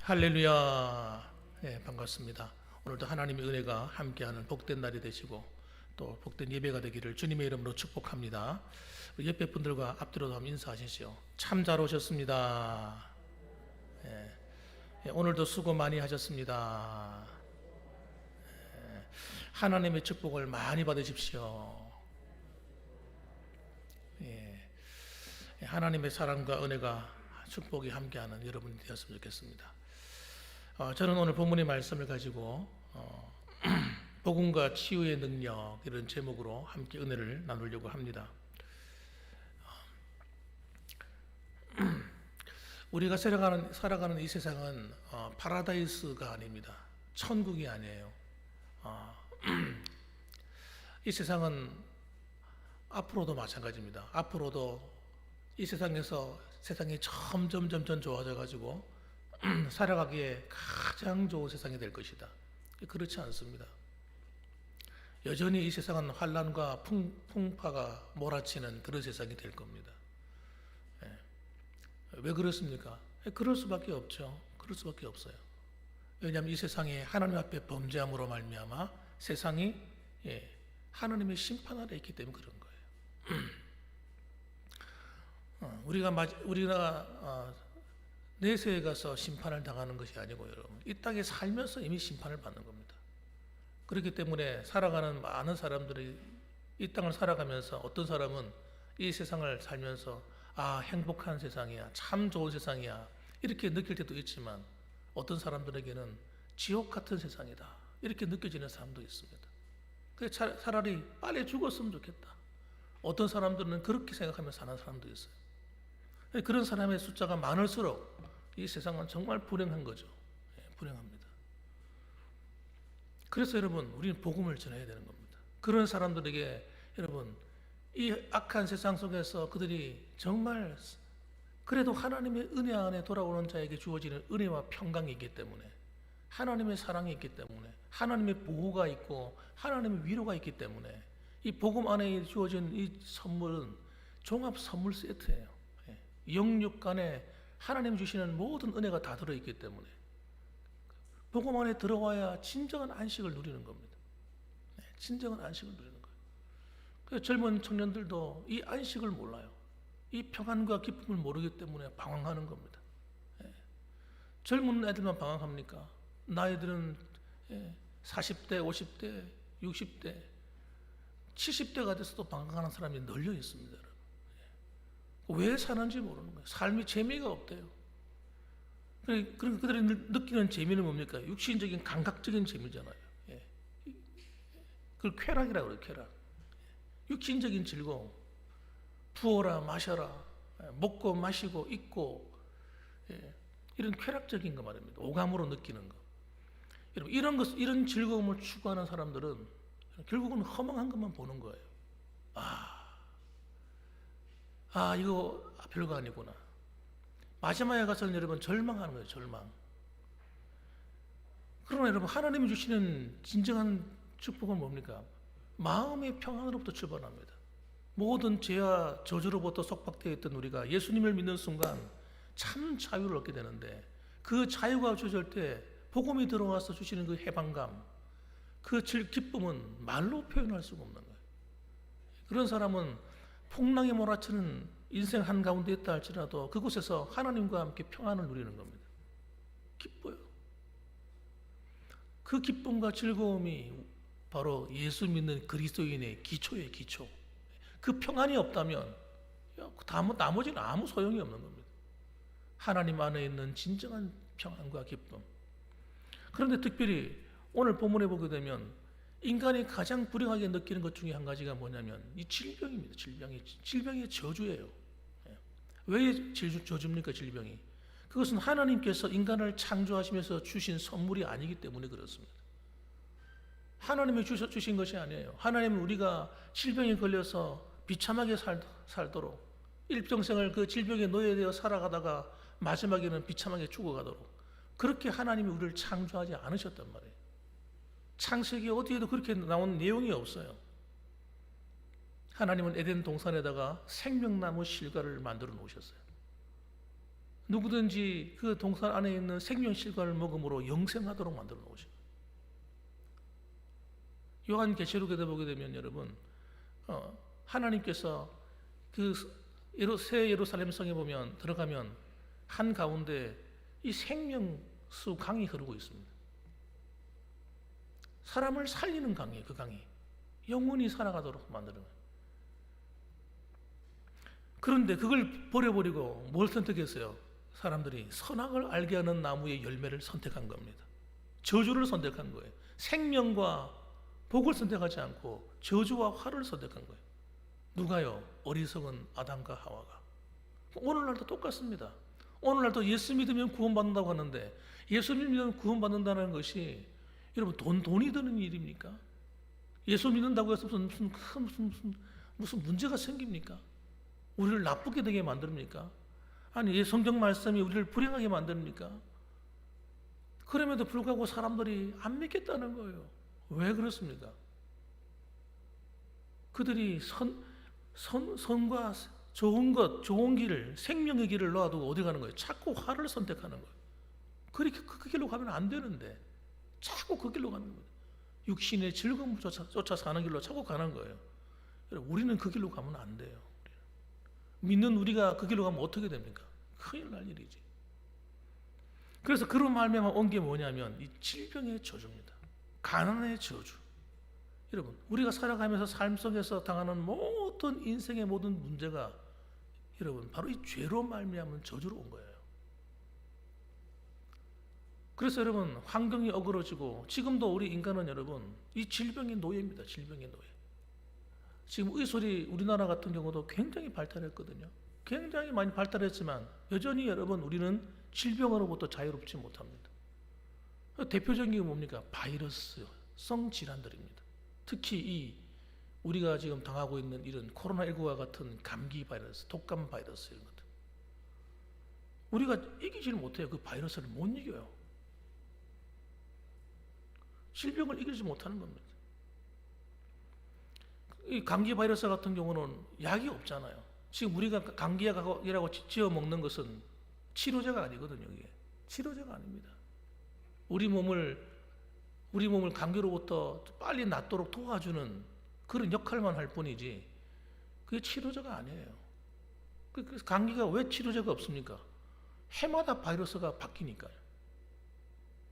할렐루야. 반갑습니다. 오늘도 하나님의 은혜가 함께하는 복된 날이 되시고 또 복된 예배가 되기를 주님의 이름으로 축복합니다. 우리 옆에 분들과 앞뒤로 한번 인사하시죠. 참 잘 오셨습니다. 오늘도 수고 많이 하셨습니다. 하나님의 축복을 많이 받으십시오. 하나님의 사랑과 은혜가 축복이 함께하는 여러분이 되었으면 좋겠습니다. 저는 오늘 본문의 말씀을 가지고 복음과 치유의 능력 이런 제목으로 함께 은혜를 나누려고 합니다. 우리가 살아가는 이 세상은 파라다이스가 아닙니다. 천국이 아니에요. 이 세상은 앞으로도 마찬가지입니다. 앞으로도 이 세상에서 세상이 점점 좋아져 가지고 살아가기에 가장 좋은 세상이 될 것이다. 그렇지 않습니다. 여전히 이 세상은 환란과 풍파가 몰아치는 그런 세상이 될 겁니다. 왜 그렇습니까? 그럴 수밖에 없죠. 그럴 수밖에 없어요. 왜냐하면 이 세상에 하나님 앞에 범죄함으로 말미암아 세상이 하나님의 심판 아래 있기 때문에 그런 거예요. 우리가 내세에 가서 심판을 당하는 것이 아니고 여러분 이 땅에 살면서 이미 심판을 받는 겁니다. 그렇기 때문에 살아가는 많은 사람들이 이 땅을 살아가면서 어떤 사람은 이 세상을 살면서 행복한 세상이야, 참 좋은 세상이야 이렇게 느낄 때도 있지만 어떤 사람들에게는 지옥 같은 세상이다 이렇게 느껴지는 사람도 있습니다. 그래서 차라리 빨리 죽었으면 좋겠다. 어떤 사람들은 그렇게 생각하며 사는 사람도 있어요. 그런 사람의 숫자가 많을수록 이 세상은 정말 불행한 거죠. 불행합니다. 그래서 여러분 우리는 복음을 전해야 되는 겁니다. 그런 사람들에게 여러분 이 악한 세상 속에서 그들이 정말 그래도 하나님의 은혜 안에 돌아오는 자에게 주어지는 은혜와 평강이 있기 때문에 하나님의 사랑이 있기 때문에 하나님의 보호가 있고 하나님의 위로가 있기 때문에 이 복음 안에 주어진 이 선물은 종합 선물 세트예요. 영육 간에 하나님 주시는 모든 은혜가 다 들어있기 때문에 복음 안에 들어와야 진정한 안식을 누리는 겁니다. 진정한 안식을 누리는 거예요. 그래서 젊은 청년들도 이 안식을 몰라요. 이 평안과 기쁨을 모르기 때문에 방황하는 겁니다. 젊은 애들만 방황합니까? 나이들은 40대, 50대, 60대, 70대가 돼서도 방황하는 사람이 널려 있습니다. 왜 사는지 모르는 거예요. 삶이 재미가 없대요. 그러니까 그들이 느끼는 재미는 뭡니까? 육신적인 감각적인 재미잖아요. 그걸 쾌락이라고 그래요. 쾌락. 육신적인 즐거움. 부어라 마셔라. 먹고 마시고 입고 이런 쾌락적인 거 말입니다. 오감으로 느끼는 거. 여러분 이런 즐거움을 추구하는 사람들은 결국은 허망한 것만 보는 거예요. 이거 별거 아니구나. 마지막에 가서는 여러분 절망하는 거예요. 절망. 그러나 여러분 하나님이 주시는 진정한 축복은 뭡니까? 마음의 평안으로부터 출발합니다. 모든 죄와 저주로부터 속박되어 있던 우리가 예수님을 믿는 순간 참 자유를 얻게 되는데 그 자유가 주어질 때 복음이 들어와서 주시는 그 해방감, 그 기쁨은 말로 표현할 수가 없는 거예요. 그런 사람은 풍랑이 몰아치는 인생 한가운데 있다 할지라도 그곳에서 하나님과 함께 평안을 누리는 겁니다. 기뻐요. 그 기쁨과 즐거움이 바로 예수 믿는 그리스도인의 기초예요. 기초. 그 평안이 없다면 나머지는 아무 소용이 없는 겁니다. 하나님 안에 있는 진정한 평안과 기쁨. 그런데 특별히 오늘 본문에 보게 되면 인간이 가장 불행하게 느끼는 것 중에 한 가지가 뭐냐면 이 질병입니다. 질병이 저주예요. 왜 저주입니까? 질병이. 그것은 하나님께서 인간을 창조하시면서 주신 선물이 아니기 때문에 그렇습니다. 하나님이 주신 것이 아니에요. 하나님은 우리가 질병에 걸려서 비참하게 살도록 일평생을 그 질병에 노예되어 살아가다가 마지막에는 비참하게 죽어가도록 그렇게 하나님이 우리를 창조하지 않으셨단 말이에요. 창세기 어디에도 그렇게 나온 내용이 없어요. 하나님은 에덴 동산에다가 생명나무 실과를 만들어 놓으셨어요. 누구든지 그 동산 안에 있는 생명실과를 먹음으로 영생하도록 만들어 놓으신 거예요. 요한계시록에 보게 되면 여러분, 하나님께서 그 새 예루살렘 성에 보면 들어가면 한 가운데 이 생명수 강이 흐르고 있습니다. 사람을 살리는 강이에요. 그 강이 영원히 살아가도록 만드는 거예요. 그런데 그걸 버려버리고 뭘 선택했어요? 사람들이 선악을 알게 하는 나무의 열매를 선택한 겁니다. 저주를 선택한 거예요. 생명과 복을 선택하지 않고 저주와 화를 선택한 거예요. 누가요? 어리석은 아담과 하와가. 오늘날도 똑같습니다. 오늘날도 예수 믿으면 구원받는다고 하는데, 예수 믿으면 구원받는다는 것이 여러분 돈이 드는 일입니까? 예수 믿는다고 해서 무슨 문제가 생깁니까? 우리를 나쁘게 되게 만듭니까? 아니, 성경 말씀이 우리를 불행하게 만듭니까? 그럼에도 불구하고 사람들이 안 믿겠다는 거예요. 왜 그렇습니까? 그들이 선과 좋은 것, 좋은 길을, 생명의 길을 놔두고 어디 가는 거예요? 자꾸 화를 선택하는 거예요. 그렇게 그 길로 가면 안 되는데 자꾸 그 길로 가는 거예요. 육신의 즐거움을 쫓아 사는 길로 자꾸 가는 거예요. 우리는 그 길로 가면 안 돼요. 믿는 우리가 그 길로 가면 어떻게 됩니까? 큰일 날 일이지. 그래서 그런 말미암아 온 게 뭐냐면 이 질병의 저주입니다. 가난의 저주. 여러분, 우리가 살아가면서 삶 속에서 당하는 모든 인생의 모든 문제가 여러분 바로 이 죄로 말미암은 저주로 온 거예요. 그래서 여러분 환경이 어그러지고 지금도 우리 인간은 여러분 이 질병의 노예입니다. 질병의 노예. 지금 의술이 우리나라 같은 경우도 굉장히 발달했거든요. 굉장히 많이 발달했지만 여전히 여러분 우리는 질병으로부터 자유롭지 못합니다. 대표적인 게 뭡니까? 바이러스성 질환들입니다. 특히 이 우리가 지금 당하고 있는 이런 코로나19와 같은 감기 바이러스, 독감 바이러스 이런 것들. 우리가 이기지를 못해요. 그 바이러스를 못 이겨요. 질병을 이기지 못하는 겁니다. 이 감기 바이러스 같은 경우는 약이 없잖아요. 지금 우리가 감기약이라고 지어 먹는 것은 치료제가 아니거든요. 이게 치료제가 아닙니다. 우리 몸을 감기로부터 빨리 낫도록 도와주는 그런 역할만 할 뿐이지 그게 치료제가 아니에요. 그래서 감기가 왜 치료제가 없습니까? 해마다 바이러스가 바뀌니까요.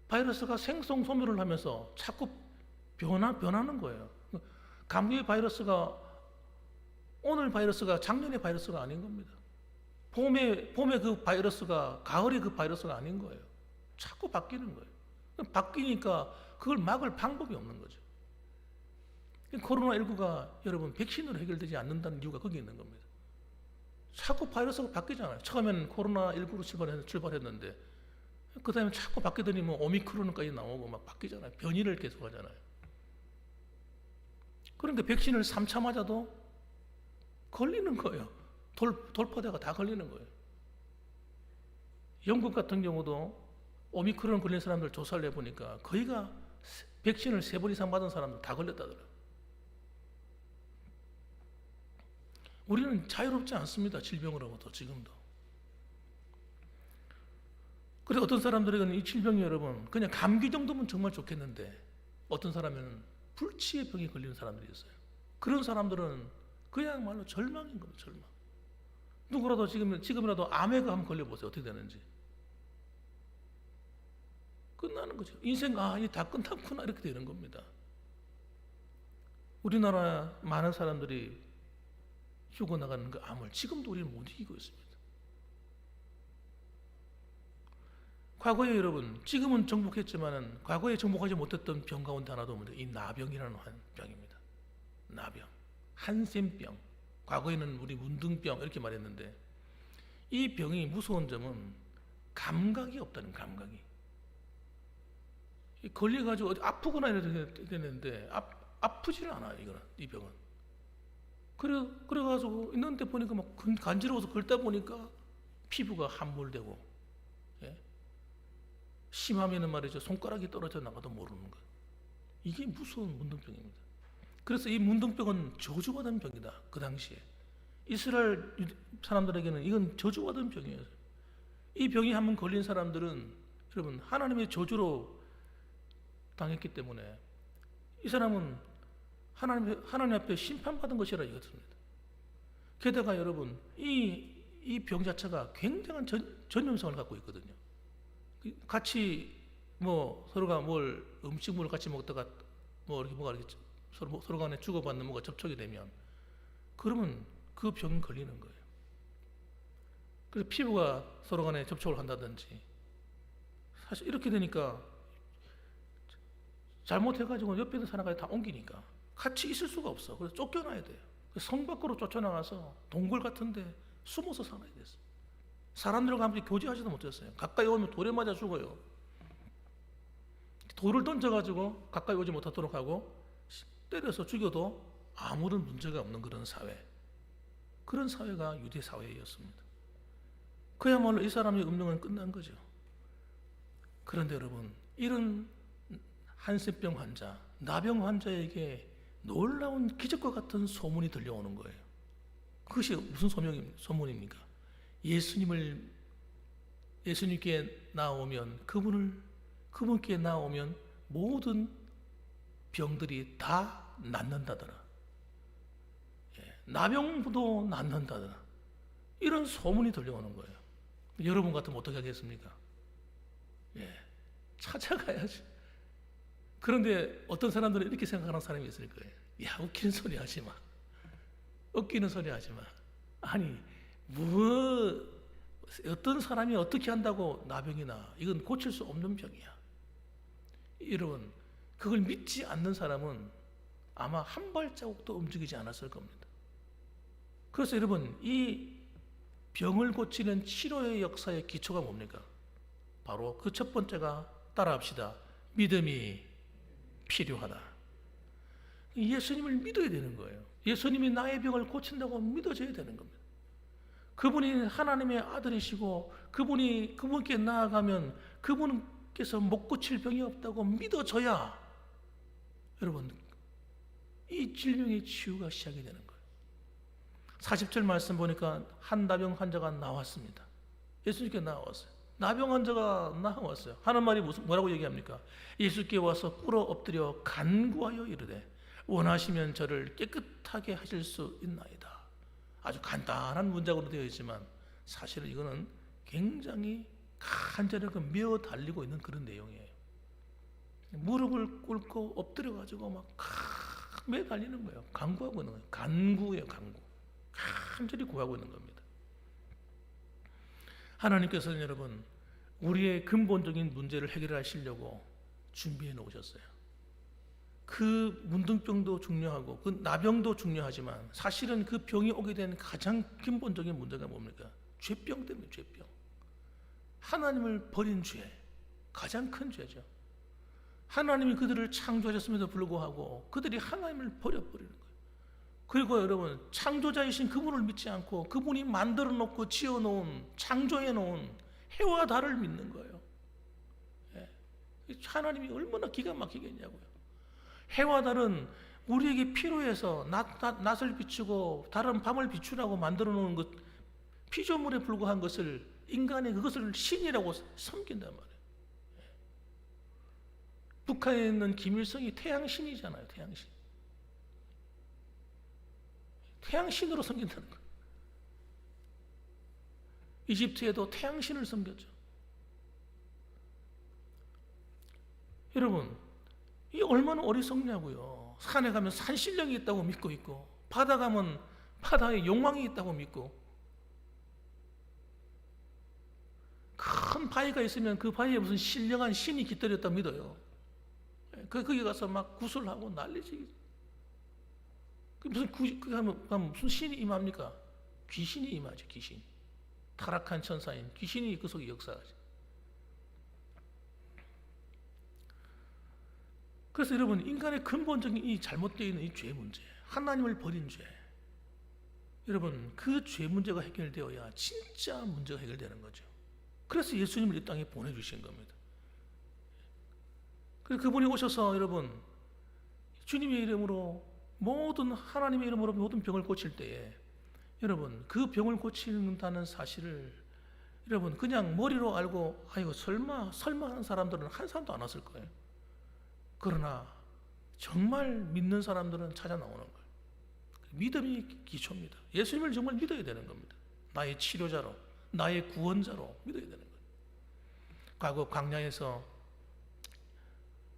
바이러스가 생성 소멸을 하면서 자꾸 변하는 거예요. 감기의 바이러스가 오늘 바이러스가 작년의 바이러스가 아닌 겁니다. 봄에 그 바이러스가 가을의 그 바이러스가 아닌 거예요. 자꾸 바뀌는 거예요. 바뀌니까 그걸 막을 방법이 없는 거죠. 코로나19가 여러분 백신으로 해결되지 않는다는 이유가 거기 있는 겁니다. 자꾸 바이러스가 바뀌잖아요. 처음에는 코로나19로 출발했는데 그 다음에 자꾸 바뀌더니 뭐 오미크론까지 나오고 막 바뀌잖아요. 변이를 계속 하잖아요. 그러니까 백신을 3차 맞아도 걸리는 거예요. 돌파대가 다 걸리는 거예요. 영국 같은 경우도 오미크론 걸린 사람들 조사를 해보니까 거의가 백신을 3번 이상 맞은 사람들 다 걸렸다더라고요. 우리는 자유롭지 않습니다. 질병으로부터 지금도. 그래서 어떤 사람들에게는 이 질병이 여러분 그냥 감기 정도면 정말 좋겠는데 어떤 사람은 불치의 병에 걸리는 사람들이 있어요. 그런 사람들은 그야말로 절망인 거예요. 절망. 누구라도 지금이라도 암에 한번 걸려보세요. 어떻게 되는지. 끝나는 거죠. 인생 이제 다 끝났구나 이렇게 되는 겁니다. 우리나라 많은 사람들이 죽어나가는 그 암을 지금도 우리는 못 이기고 있습니다. 과거에 여러분 지금은 정복했지만은 과거에 정복하지 못했던 병 가운데 하나도 없는데 이 나병이라는 병입니다. 나병, 한센병, 과거에는 우리 문둥병 이렇게 말했는데 이 병이 무서운 점은 감각이 없다는 감각이. 걸려가지고 어디 아프거나 이래야 되는데 아프지는 않아요. 이 병은. 그래가지고 있는데 보니까 막 간지러워서 긁다 보니까 피부가 함몰되고, 예? 심하면은 말이죠 손가락이 떨어져 나가도 모르는 거예요. 이게 무서운 문둥병입니다. 그래서 이 문둥병은 저주받은 병이다. 그 당시에 이스라엘 사람들에게는 이건 저주받은 병이에요. 이 병이 한번 걸린 사람들은 여러분 하나님의 저주로 당했기 때문에 이 사람은 하나님 앞에 심판받은 것이라 이것입니다. 게다가 여러분 이 병 자체가 굉장한 전염성을 갖고 있거든요. 같이 뭐 서로가 뭘 음식물을 같이 먹다가 뭐 이렇게 뭐가 이렇게 서로 간에 주고받는 뭐가 접촉이 되면 그러면 그 병이 걸리는 거예요. 그래서 피부가 서로 간에 접촉을 한다든지 사실 이렇게 되니까 잘못해가지고 옆에 있는 사람까지 다 옮기니까 같이 있을 수가 없어. 그래서 쫓겨나야 돼요. 성 밖으로 쫓겨나가서 동굴 같은데 숨어서 살아야 됐어. 사람들과 함께 교제하지도 못했어요. 가까이 오면 돌에 맞아 죽어요. 돌을 던져가지고 가까이 오지 못하도록 하고 때려서 죽여도 아무런 문제가 없는 그런 사회. 그런 사회가 유대 사회였습니다. 그야말로 이 사람의 운명은 끝난 거죠. 그런데 여러분, 이런 한센병 환자, 나병 환자에게 놀라운 기적과 같은 소문이 들려오는 거예요. 그것이 무슨 소문입니까? 예수님께 나오면 그분께 나오면 모든 병들이 다 낫는다더라. 나병도 낫는다더라. 이런 소문이 들려오는 거예요. 여러분 같으면 어떻게 하겠습니까? 찾아가야지. 그런데 어떤 사람들은 이렇게 생각하는 사람이 있을 거예요. 야, 웃기는 소리 하지 마. 웃기는 소리 하지 마. 아니, 어떤 사람이 어떻게 한다고 나병이나 이건 고칠 수 없는 병이야. 여러분, 그걸 믿지 않는 사람은 아마 한 발자국도 움직이지 않았을 겁니다. 그래서 여러분, 이 병을 고치는 치료의 역사의 기초가 뭡니까? 바로 그 첫 번째가 따라합시다. 믿음이 필요하다. 예수님을 믿어야 되는 거예요. 예수님이 나의 병을 고친다고 믿어져야 되는 겁니다. 그분이 하나님의 아들이시고 그분께 나아가면 그분께서 못 고칠 병이 없다고 믿어져야 여러분 이 질병의 치유가 시작이 되는 거예요. 40절 말씀 보니까 한 나병 환자가 나왔습니다. 예수님께 나왔어요. 나병 환자가 나왔어요. 하는 말이 뭐라고 얘기합니까? 예수께 와서 꿇어 엎드려 간구하여 이르되 원하시면 저를 깨끗하게 하실 수 있나이다. 아주 간단한 문장으로 되어 있지만 사실은 이거는 굉장히 간절하게 메어 달리고 있는 그런 내용이에요. 무릎을 꿇고 엎드려 가지고 막 메어 달리는 거예요. 간구하고 있는 거예요. 간구예요, 간구. 간절히 구하고 있는 겁니다. 하나님께서는 여러분 우리의 근본적인 문제를 해결하시려고 준비해 놓으셨어요. 그 문둥병도 중요하고 그 나병도 중요하지만 사실은 그 병이 오게 된 가장 근본적인 문제가 뭡니까? 죄병 때문에 죄병. 하나님을 버린 죄, 가장 큰 죄죠. 하나님이 그들을 창조하셨음에도 불구하고 그들이 하나님을 버려버리는 거예요. 그리고 여러분 창조자이신 그분을 믿지 않고 그분이 만들어 놓고 지어 놓은 창조해 놓은 해와 달을 믿는 거예요. 하나님이 얼마나 기가 막히겠냐고요. 해와 달은 우리에게 필요해서 낮을 비추고 달은 밤을 비추라고 만들어 놓은 것, 피조물에 불과한 것을 인간이 그것을 신이라고 섬긴단 말이에요. 북한에 있는 김일성이 태양신이잖아요. 태양신. 태양신으로 섬긴다는 거예요. 이집트에도 태양신을 섬겼죠. 여러분, 이 얼마나 어리석냐고요. 산에 가면 산신령이 있다고 믿고 있고 바다 가면 바다에 용왕이 있다고 믿고 큰 바위가 있으면 그 바위에 무슨 신령한 신이 깃들였다고 믿어요. 거기 가서 막 구슬하고 난리지. 무슨 신이 임합니까? 귀신이 임하죠. 귀신. 타락한 천사인 귀신이 그 속에 역사하죠. 그래서 여러분 인간의 근본적인 이 잘못되어 있는 이 죄 문제, 하나님을 버린 죄, 여러분 그 죄 문제가 해결되어야 진짜 문제가 해결되는 거죠. 그래서 예수님을 이 땅에 보내주신 겁니다. 그래서 그분이 오셔서 여러분 주님의 이름으로 하나님의 이름으로 모든 병을 고칠 때에 여러분 그 병을 고친다는 사실을 여러분 그냥 머리로 알고 아이고 설마 하는 사람들은 한 사람도 안 왔을 거예요. 그러나 정말 믿는 사람들은 찾아 나오는 거예요. 믿음이 기초입니다. 예수님을 정말 믿어야 되는 겁니다. 나의 치료자로, 나의 구원자로 믿어야 되는 거예요. 과거 광야에서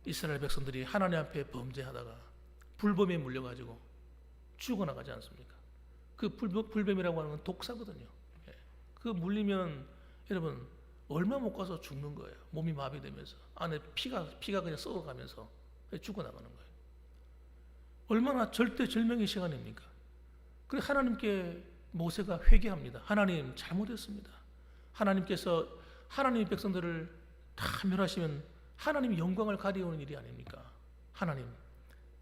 이스라엘 백성들이 하나님 앞에 범죄하다가 불뱀에 물려가지고 죽어나가지 않습니까? 그 불뱀이라고 하는 건 독사거든요. 그 물리면 여러분 얼마 못 가서 죽는 거예요. 몸이 마비되면서 안에 피가 그냥 썩어가면서 죽어나가는 거예요. 얼마나 절대절명의 시간입니까? 그래서 하나님께 모세가 회개합니다. 하나님 잘못했습니다. 하나님께서 하나님의 백성들을 다 멸하시면 하나님이 영광을 가려오는 일이 아닙니까?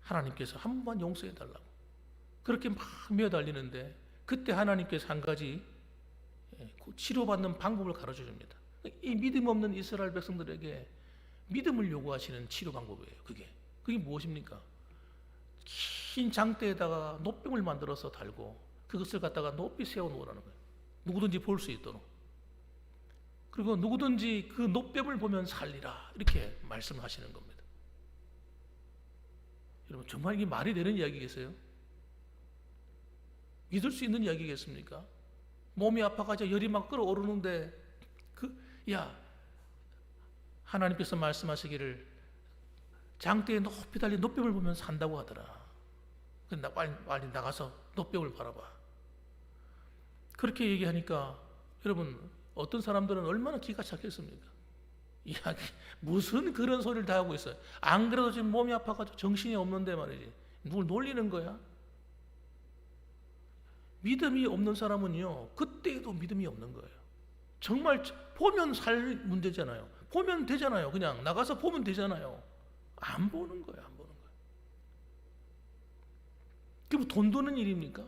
하나님께서 한 번만 용서해 달라고 그렇게 막 매달리는데 그때 하나님께서 한 가지 치료받는 방법을 가르쳐 줍니다. 이 믿음 없는 이스라엘 백성들에게 믿음을 요구하시는 치료 방법이에요. 그게 무엇입니까? 흰 장대에다가 노병을 만들어서 달고 그것을 갖다가 높이 세워 놓으라는 거예요. 누구든지 볼 수 있도록. 그리고 누구든지 그 노병을 보면 살리라 이렇게 말씀하시는 겁니다. 여러분 정말 이게 말이 되는 이야기겠어요? 믿을 수 있는 이야기겠습니까? 몸이 아파가지고 열이 막 끓어오르는데 하나님께서 말씀하시기를 장대에 높이 달린 노병을 보면 산다고 하더라. 그래서 빨리 나가서 노병을 바라봐. 그렇게 얘기하니까 여러분 어떤 사람들은 얼마나 기가 착했습니까? 무슨 그런 소리를 다 하고 있어요. 안 그래도 지금 몸이 아파가지고 정신이 없는데 말이지 누굴 놀리는 거야? 믿음이 없는 사람은요 그때에도 믿음이 없는 거예요. 정말 보면 살 문제잖아요. 보면 되잖아요. 그냥 나가서 보면 되잖아요. 안 보는 거예요. 안 보는 거예요. 그게 뭐 돈 드는 일입니까?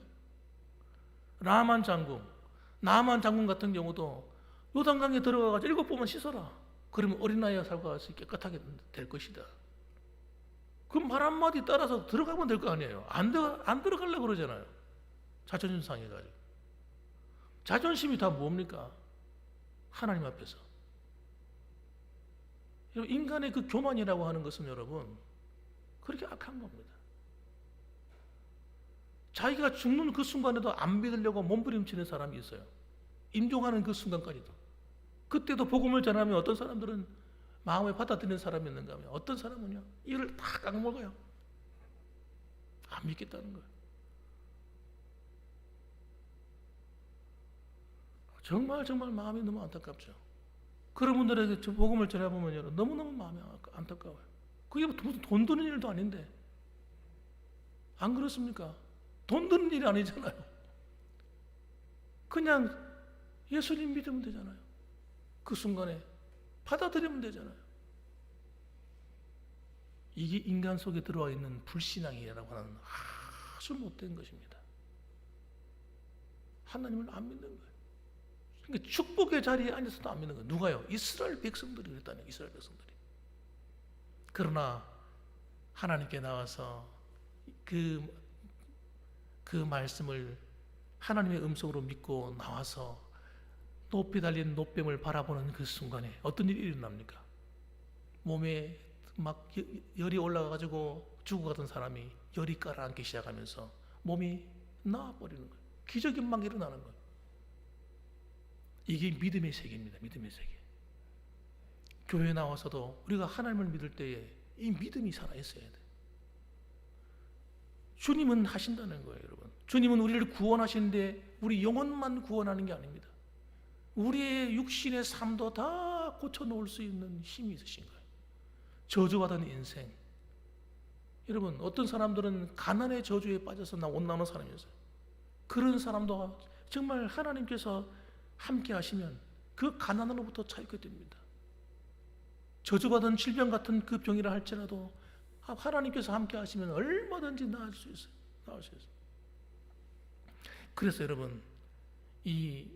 나만 장군 같은 경우도 요단강에 들어가가지고 7번만 씻어라. 그러면 어린아이가 살고 와서 깨끗하게 될 것이다. 그 말 한마디 따라서 들어가면 될 거 아니에요. 안 들어가려고 그러잖아요. 자존심 상해가지고. 자존심이 다 뭡니까? 하나님 앞에서. 인간의 그 교만이라고 하는 것은 여러분 그렇게 악한 겁니다. 자기가 죽는 그 순간에도 안 믿으려고 몸부림치는 사람이 있어요. 임종하는 그 순간까지도. 그때도 복음을 전하면 어떤 사람들은 마음에 받아들이는 사람이 있는가 하면 어떤 사람은요 이를 다 깎먹어요. 안 믿겠다는 거예요. 정말 마음이 너무 안타깝죠. 그런 분들에게 복음을 전해보면 너무너무 마음이 안타까워요. 그게 무슨 돈 드는 일도 아닌데 안 그렇습니까? 돈 드는 일이 아니잖아요. 그냥 예수님 믿으면 되잖아요. 그 순간에 받아들이면 되잖아요. 이게 인간 속에 들어와 있는 불신앙이라고 하는 아주 못된 것입니다. 하나님을 안 믿는 거예요. 그러니까 축복의 자리에 앉아서도 안 믿는 거예요. 누가요? 이스라엘 백성들이 그랬다는 이스라엘 백성들이. 그러나 하나님께 나와서 그 말씀을 하나님의 음성으로 믿고 나와서 높이 달린 노병을 바라보는 그 순간에 어떤 일이 일어납니까? 몸에 막 열이 올라가가지고 죽어가던 사람이 열이 깔아앉기 시작하면서 몸이 나아버리는 거예요. 기적이 막 일어나는 거예요. 이게 믿음의 세계입니다. 믿음의 세계. 교회에 나와서도 우리가 하나님을 믿을 때에 이 믿음이 살아있어야 돼. 주님은 하신다는 거예요, 여러분. 주님은 우리를 구원하시는데 우리 영혼만 구원하는 게 아닙니다. 우리의 육신의 삶도 다 고쳐놓을 수 있는 힘이 있으신 거예요. 저주받은 인생. 여러분 어떤 사람들은 가난의 저주에 빠져서 온 나오는 사람이었어요. 그런 사람도 정말 하나님께서 함께 하시면 그 가난으로부터 자유케 됩니다. 저주받은 질병 같은 그 병이라 할지라도 하나님께서 함께 하시면 얼마든지 나을 수 있어요. 그래서 여러분 이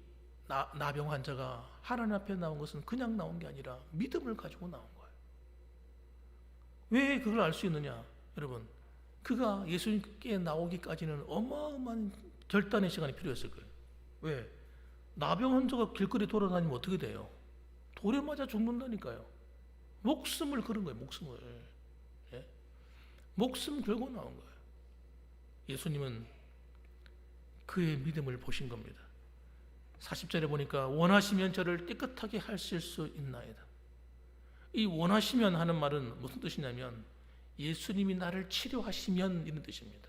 나병 환자가 하나님 앞에 나온 것은 그냥 나온 게 아니라 믿음을 가지고 나온 거예요. 왜 그걸 알 수 있느냐? 여러분 그가 예수님께 나오기까지는 어마어마한 결단의 시간이 필요했을 거예요. 왜? 나병 환자가 길거리 돌아다니면 어떻게 돼요? 돌에 맞아 죽는다니까요. 목숨을 걸은 거예요. 목숨을. 예? 목숨 걸고 나온 거예요. 예수님은 그의 믿음을 보신 겁니다. 40절에 보니까 원하시면 저를 깨끗하게 하실 수 있나이다. 이 원하시면 하는 말은 무슨 뜻이냐면 예수님이 나를 치료하시면 이런 뜻입니다.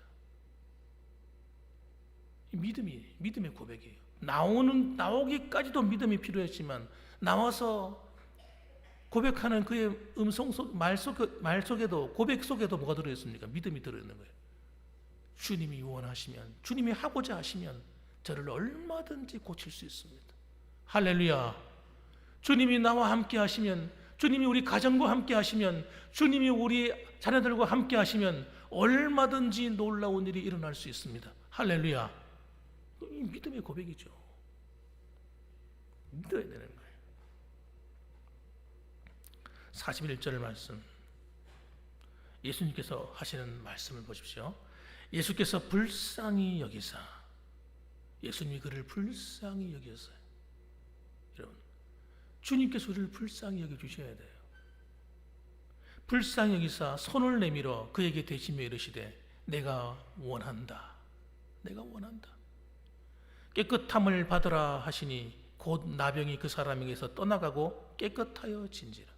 믿음의 고백이에요. 나오기까지도 믿음이 필요했지만 나와서 고백하는 그의 말 속에도 고백 속에도 뭐가 들어있습니까? 믿음이 들어있는 거예요. 주님이 원하시면, 주님이 하고자 하시면 저를 얼마든지 고칠 수 있습니다. 할렐루야. 주님이 나와 함께 하시면, 주님이 우리 가정과 함께 하시면, 주님이 우리 자녀들과 함께 하시면 얼마든지 놀라운 일이 일어날 수 있습니다. 할렐루야. 믿음의 고백이죠. 믿어야 되는 거예요. 41절 말씀, 예수님께서 하시는 말씀을 보십시오. 예수께서 불쌍히 여기사, 예수님이 그를 불쌍히 여겼어요. 여러분, 주님께서 우리를 불쌍히 여겨주셔야 돼요. 불쌍히 여기사 손을 내밀어 그에게 대시며 이르시되 내가 원한다. 내가 원한다. 깨끗함을 받으라 하시니 곧 나병이 그 사람에게서 떠나가고 깨끗하여 진지라.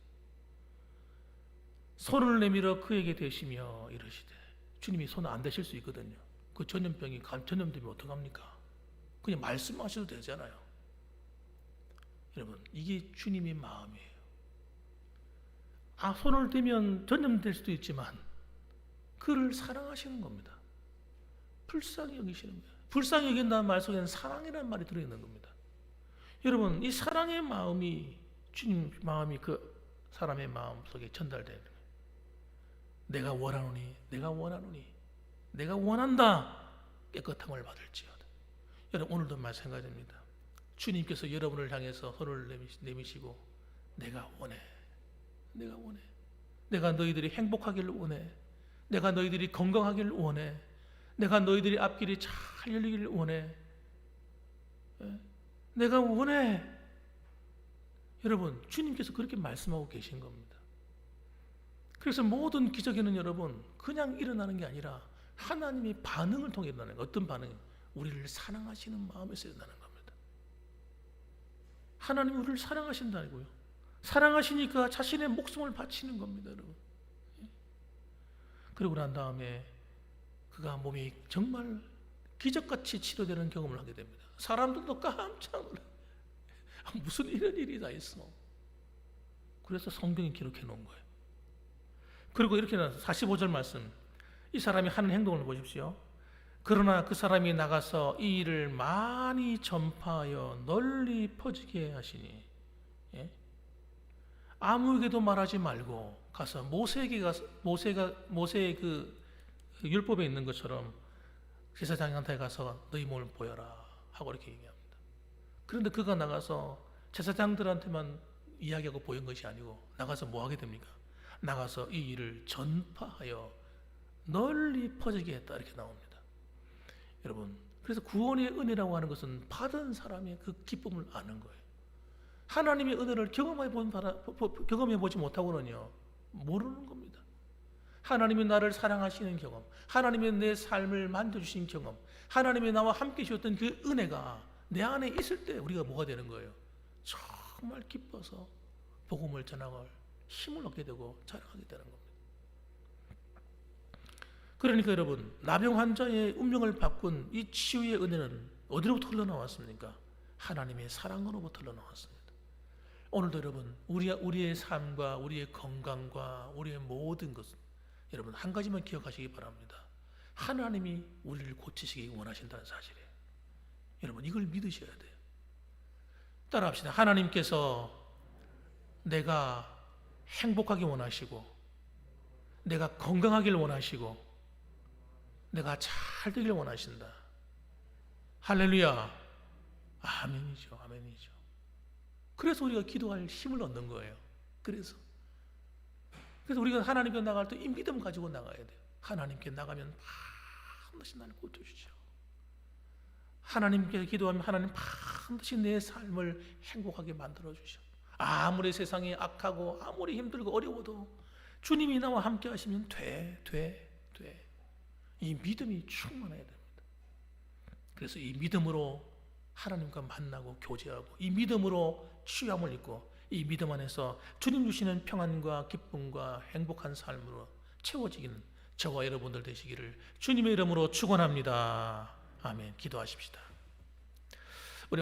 손을 내밀어 그에게 대시며 이르시되, 주님이 손 안 대실 수 있거든요. 그 전염병이 전염되면 어떡합니까? 그냥 말씀하셔도 되잖아요. 여러분, 이게 주님의 마음이에요. 손을 대면 전염될 수도 있지만 그를 사랑하시는 겁니다. 불쌍히 여기시는 거예요. 불쌍히 여긴다는 말 속에는 사랑이라는 말이 들어있는 겁니다. 여러분, 이 사랑의 마음이 주님 마음이 그 사람의 마음 속에 전달되는 거예요. 내가 원하노니, 내가 원하노니, 내가 원한다. 깨끗함을 받을지어다. 여러분, 오늘도 마찬가지입니다. 주님께서 여러분을 향해서 손을 내미시고 내가 원해, 내가 원해, 내가 너희들이 행복하기를 원해, 내가 너희들이 건강하기를 원해, 내가 너희들이 앞길이 잘 열리기를 원해, 내가 원해. 여러분, 주님께서 그렇게 말씀하고 계신 겁니다. 그래서 모든 기적에는 여러분 그냥 일어나는 게 아니라 하나님의 반응을 통해 일어나는 거예요. 어떤 반응이? 우리를 사랑하시는 마음에서 일어나는 겁니다. 하나님이 우리를 사랑하신다고요. 사랑하시니까 자신의 목숨을 바치는 겁니다, 여러분. 그러고 난 다음에 그가 몸이 정말 기적같이 치료되는 경험을 하게 됩니다. 사람들도 깜짝 놀라요. 무슨 이런 일이 다 있어. 그래서 성경이 기록해 놓은 거예요. 그리고 이렇게 나서 45절 말씀, 이 사람이 하는 행동을 보십시오. 그러나 그 사람이 나가서 이 일을 많이 전파하여 널리 퍼지게 하시니, 아무에게도 말하지 말고 가서 모세의 그 율법에 있는 것처럼 제사장한테 가서 너희 몸을 보여라 하고 이렇게 얘기합니다. 그런데 그가 나가서 제사장들한테만 이야기하고 보인 것이 아니고 나가서 뭐 하게 됩니까? 나가서 이 일을 전파하여 널리 퍼지게 했다, 이렇게 나옵니다. 여러분, 그래서 구원의 은혜라고 하는 것은 받은 사람의 그 기쁨을 아는 거예요. 하나님의 은혜를 경험해 보지 못하고는요 모르는 겁니다. 하나님이 나를 사랑하시는 경험, 하나님이 내 삶을 만져주신 경험, 하나님이 나와 함께 주셨던 그 은혜가 내 안에 있을 때 우리가 뭐가 되는 거예요? 정말 기뻐서 복음을 전하고 힘을 얻게 되고 자랑하게 되는 겁니다. 그러니까 여러분, 나병 환자의 운명을 바꾼 이 치유의 은혜는 어디로부터 흘러나왔습니까? 하나님의 사랑으로부터 흘러나왔습니다. 오늘도 여러분, 우리의 삶과 우리의 건강과 우리의 모든 것은 여러분 한 가지만 기억하시기 바랍니다. 하나님이 우리를 고치시기 원하신다는 사실이에요. 여러분, 이걸 믿으셔야 돼요. 따라합시다. 하나님께서 내가 행복하기 원하시고, 내가 건강하길 원하시고, 내가 잘 되길 원하신다. 할렐루야. 아멘이죠. 아멘이죠. 그래서 우리가 기도할 힘을 얻는 거예요. 그래서 우리가 하나님께 나갈 때 이 믿음 가지고 나가야 돼요. 하나님께 나가면 반드시 나를 고쳐주죠. 하나님께 기도하면 하나님 반드시 내 삶을 행복하게 만들어 주셔. 아무리 세상이 악하고 아무리 힘들고 어려워도 주님이 나와 함께 하시면 돼. 이 믿음이 충만해야 됩니다. 그래서 이 믿음으로 하나님과 만나고 교제하고, 이 믿음으로 취함을 입고, 이 믿음 안에서 주님 주시는 평안과 기쁨과 행복한 삶으로 채워지기는 저와 여러분들 되시기를 주님의 이름으로 축원합니다. 아멘. 기도하십시다.